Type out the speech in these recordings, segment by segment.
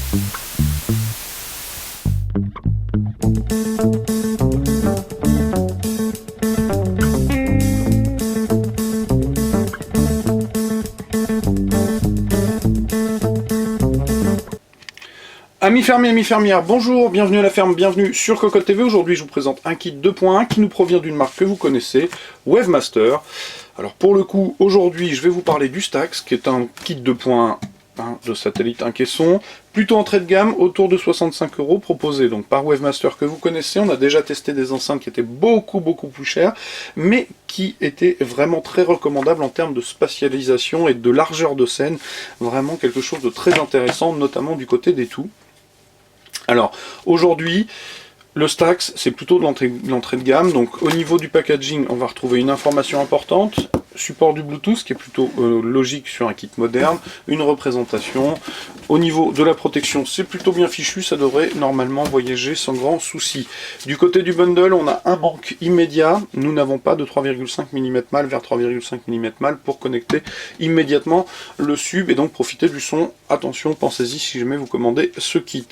Amis fermiers, amis fermières, bonjour, bienvenue à la ferme, bienvenue sur Cocotte TV. Aujourd'hui je vous présente un kit 2.1 qui nous provient d'une marque que vous connaissez, Wavemaster. Alors pour le coup, aujourd'hui je vais vous parler du Stax, qui est un kit 2.1 de satellite, un caisson, plutôt entrée de gamme, autour de 65 €, proposé donc par Wavemaster que vous connaissez. On a déjà testé des enceintes qui étaient beaucoup plus chères, mais qui étaient vraiment très recommandables en termes de spatialisation et de largeur de scène. Vraiment quelque chose de très intéressant, notamment du côté des tout. Alors, aujourd'hui, le Stax, c'est plutôt de l'entrée de gamme. Donc, au niveau du packaging, on va retrouver une information importante. Support du Bluetooth, qui est plutôt logique sur un kit moderne. Une représentation. Au niveau de la protection, c'est plutôt bien fichu. Ça devrait normalement voyager sans grand souci. Du côté du bundle, on a un manque immédiat. Nous n'avons pas de 3,5 mm mâle vers 3,5 mm mâle pour connecter immédiatement le sub et donc profiter du son. Attention, pensez-y si jamais vous commandez ce kit.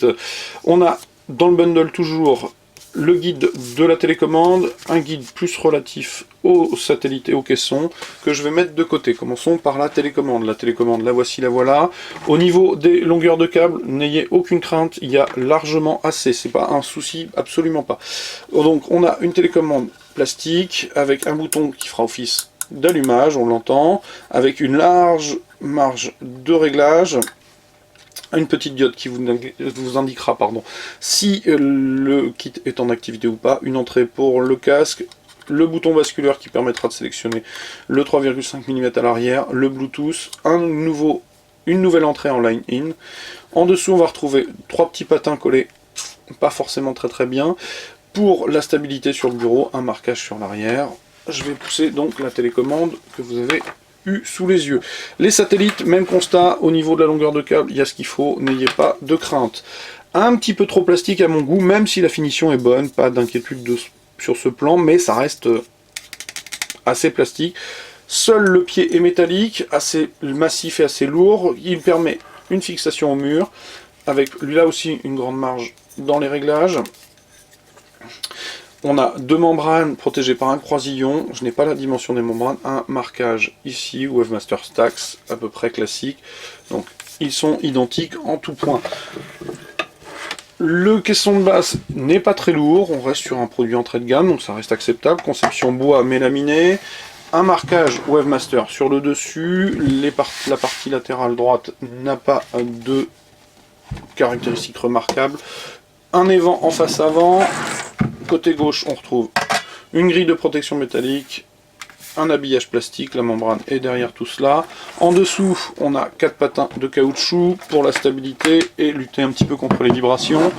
On a dans le bundle toujours le guide de la télécommande, un guide plus relatif aux satellites et aux caissons que je vais mettre de côté. Commençons par la télécommande. La télécommande, la voici, la voilà. Au niveau des longueurs de câble, n'ayez aucune crainte, il y a largement assez. C'est pas un souci, absolument pas. Donc on a une télécommande plastique avec un bouton qui fera office d'allumage, on l'entend, avec une large marge de réglage. Une petite diode qui vous indiquera si le kit est en activité ou pas, une entrée pour le casque, le bouton basculeur qui permettra de sélectionner le 3,5 mm à l'arrière, le Bluetooth, une nouvelle entrée en line-in. En dessous, on va retrouver trois petits patins collés, pas forcément très bien. Pour la stabilité sur le bureau, un marquage sur l'arrière. Je vais pousser donc la télécommande que vous avez sous les yeux. Les satellites, même constat, au niveau de la longueur de câble, il y a ce qu'il faut, n'ayez pas de crainte. Un petit peu trop plastique à mon goût, même si la finition est bonne, pas d'inquiétude sur ce plan, mais ça reste assez plastique. Seul le pied est métallique, assez massif et assez lourd, il permet une fixation au mur, avec là aussi une grande marge dans les réglages. On a deux membranes protégées par un croisillon, je n'ai pas la dimension des membranes, un marquage ici, Wavemaster Stax, à peu près classique, donc ils sont identiques en tout point. Le caisson de base n'est pas très lourd, on reste sur un produit entrée de gamme, donc ça reste acceptable, conception bois mélaminé, un marquage Wavemaster sur le dessus, la partie latérale droite n'a pas de caractéristiques remarquables, un évent en face avant. Côté gauche, on retrouve une grille de protection métallique, un habillage plastique, la membrane est derrière tout cela. En dessous, on a 4 patins de caoutchouc pour la stabilité et lutter un petit peu contre les vibrations.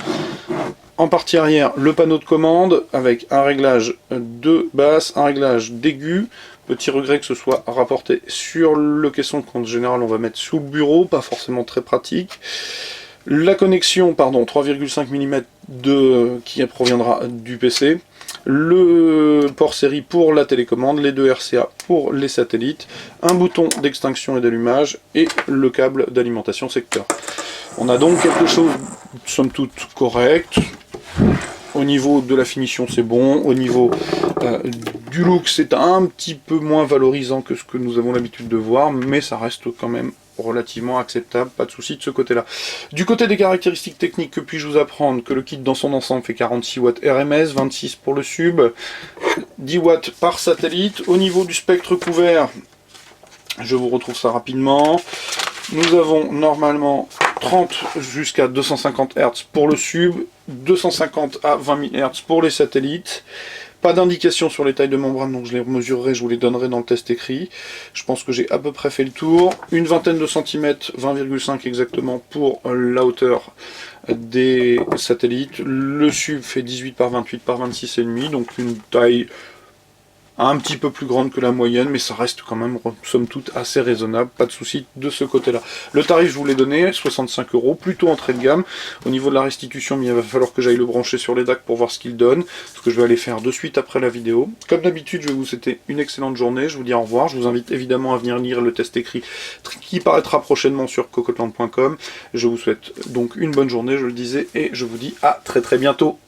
En partie arrière, le panneau de commande avec un réglage de basse, un réglage d'aigu. Petit regret que ce soit rapporté sur le caisson qu'en général on va mettre sous le bureau, pas forcément très pratique. La connexion, 3,5 mm qui proviendra du PC. Le port série pour la télécommande, les deux RCA pour les satellites, un bouton d'extinction et d'allumage et le câble d'alimentation secteur. On a donc quelque chose, somme toute, correct. Au niveau de la finition, c'est bon. Au niveau du look, c'est un petit peu moins valorisant que ce que nous avons l'habitude de voir, mais ça reste quand même relativement acceptable, pas de souci de ce côté-là. Du côté des caractéristiques techniques, que puis-je vous apprendre? Que le kit dans son ensemble fait 46 watts RMS, 26 pour le sub, 10 watts par satellite. Au niveau du spectre couvert, je vous retrouve ça rapidement. Nous avons normalement 30 jusqu'à 250 Hz pour le sub, 250 à 20 000 Hz pour les satellites. Pas d'indication sur les tailles de membrane, donc je les mesurerai, je vous les donnerai dans le test écrit. Je pense que j'ai à peu près fait le tour. Une vingtaine de centimètres, 20,5 exactement, pour la hauteur des satellites. Le sub fait 18 par 28 par 26,5, donc une taille un petit peu plus grande que la moyenne, mais ça reste quand même, somme toute, assez raisonnable, pas de souci de ce côté-là. Le tarif, je vous l'ai donné, 65 €, plutôt entrée de gamme. Au niveau de la restitution, il va falloir que j'aille le brancher sur les DAC pour voir ce qu'il donne, ce que je vais aller faire de suite après la vidéo. Comme d'habitude, je vais vous souhaiter une excellente journée, je vous dis au revoir, je vous invite évidemment à venir lire le test écrit qui paraîtra prochainement sur cocotland.com. Je vous souhaite donc une bonne journée, je le disais, et je vous dis à très bientôt.